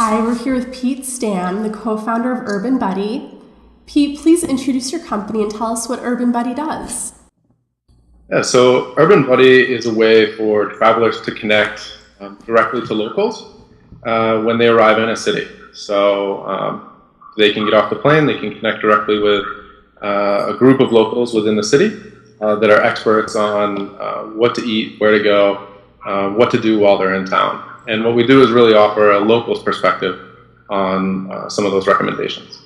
Hi, we're here with Pete Stam, the co-founder of UrbanBuddy. Pete, please introduce your company and tell us what UrbanBuddy does. Yeah, so UrbanBuddy is a way for travelers to connect directly to locals when they arrive in a city. So they can get off the plane, they can connect directly with a group of locals within the city that are experts on what to eat, where to go, what to do while they're in town. And what we do is really offer a local's perspective on some of those recommendations.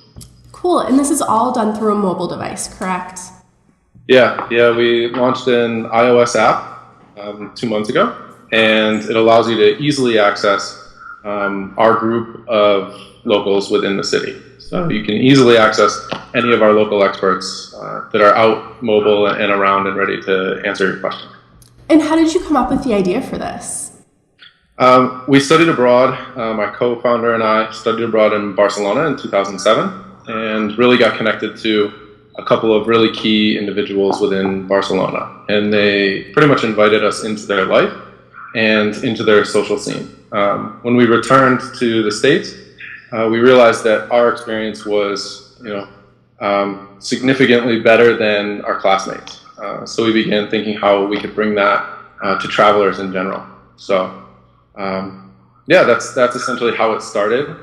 Cool, and this is all done through a mobile device, correct? Yeah, we launched an iOS app 2 months ago, and it allows you to easily access our group of locals within the city. So you can easily access any of our local experts that are out mobile and around and ready to answer your question. And how did you come up with the idea for this? We studied abroad. My co-founder and I studied abroad in Barcelona in 2007 and really got connected to a couple of really key individuals within Barcelona. And they pretty much invited us into their life and into their social scene. When we returned to the States, we realized that our experience was, significantly better than our classmates. So we began thinking how we could bring that to travelers in general. So that's essentially how it started.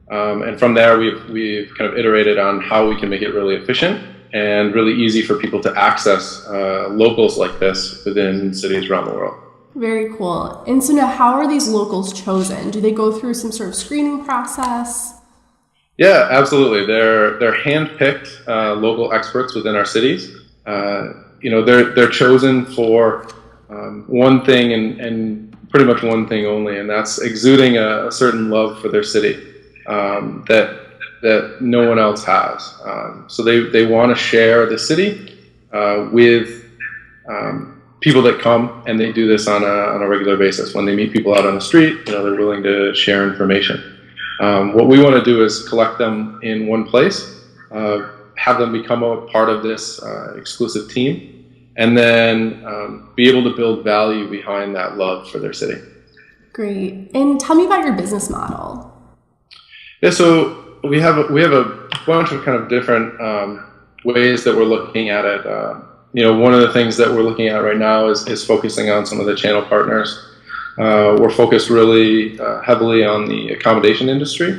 And from there, we've kind of iterated on how we can make it really efficient and really easy for people to access locals like this within cities around the world. Very cool. And so now, how are these locals chosen? Do they go through some sort of screening process? Yeah, absolutely. They're hand-picked local experts within our cities. They're chosen for one thing and pretty much one thing only, and that's exuding a certain love for their city that no one else has. So they want to share the city with people that come, and they do this on a regular basis. When they meet people out on the street, they're willing to share information. What we want to do is collect them in one place, have them become a part of this exclusive team, and then be able to build value behind that love for their city. Great. And tell me about your business model. Yeah, so we have a bunch of kind of different ways that we're looking at it. One of the things that we're looking at right now is focusing on some of the channel partners. We're focused really heavily on the accommodation industry.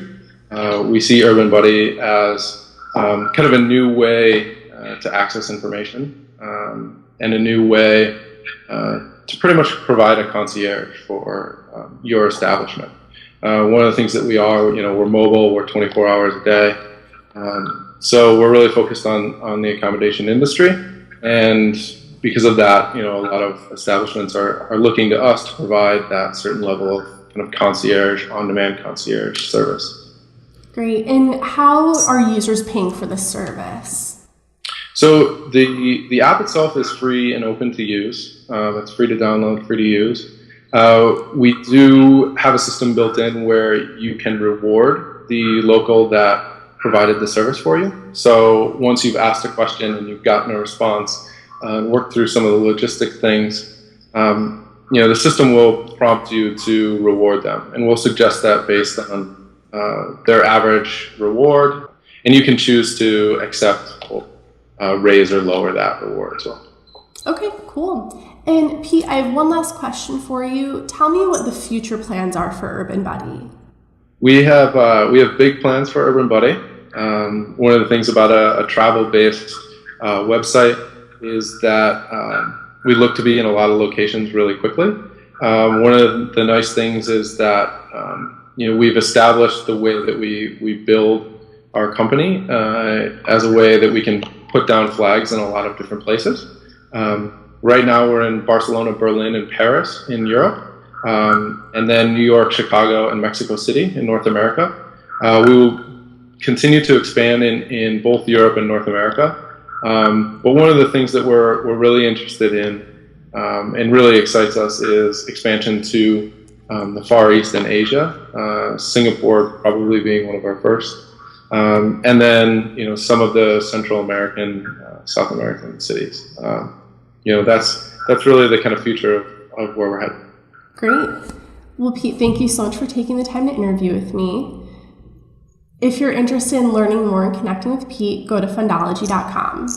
We see UrbanBuddy as kind of a new way to access information and a new way to pretty much provide a concierge for your establishment. One of the things that we are, we're mobile, we're 24 hours a day. So we're really focused on the accommodation industry. And because of that, a lot of establishments are looking to us to provide that certain level of kind of concierge, on-demand concierge service. Great. And how are users paying for this service? So the app itself is free and open to use. It's free to download, free to use. We do have a system built in where you can reward the local that provided the service for you. So once you've asked a question and you've gotten a response, worked through some of the logistic things, the system will prompt you to reward them, and we'll suggest that based on their average reward, and you can choose to accept, raise or lower that reward as well. Okay, cool. And Pete, I have one last question for you. Tell me what the future plans are for UrbanBuddy. We have big plans for UrbanBuddy. One of the things about a travel-based website is that we look to be in a lot of locations really quickly. One of the nice things is that we've established the way that we build our company as a way that we can put down flags in a lot of different places. Right now we're in Barcelona, Berlin, and Paris in Europe, and then New York, Chicago, and Mexico City in North America. We will continue to expand in both Europe and North America. But one of the things that we're really interested in and really excites us is expansion to the Far East and Asia, Singapore probably being one of our first, and then some of the Central American, South American cities. That's really the kind of future of where we're headed. Great. Well, Pete, thank you so much for taking the time to interview with me. If you're interested in learning more and connecting with Pete, go to fundology.com.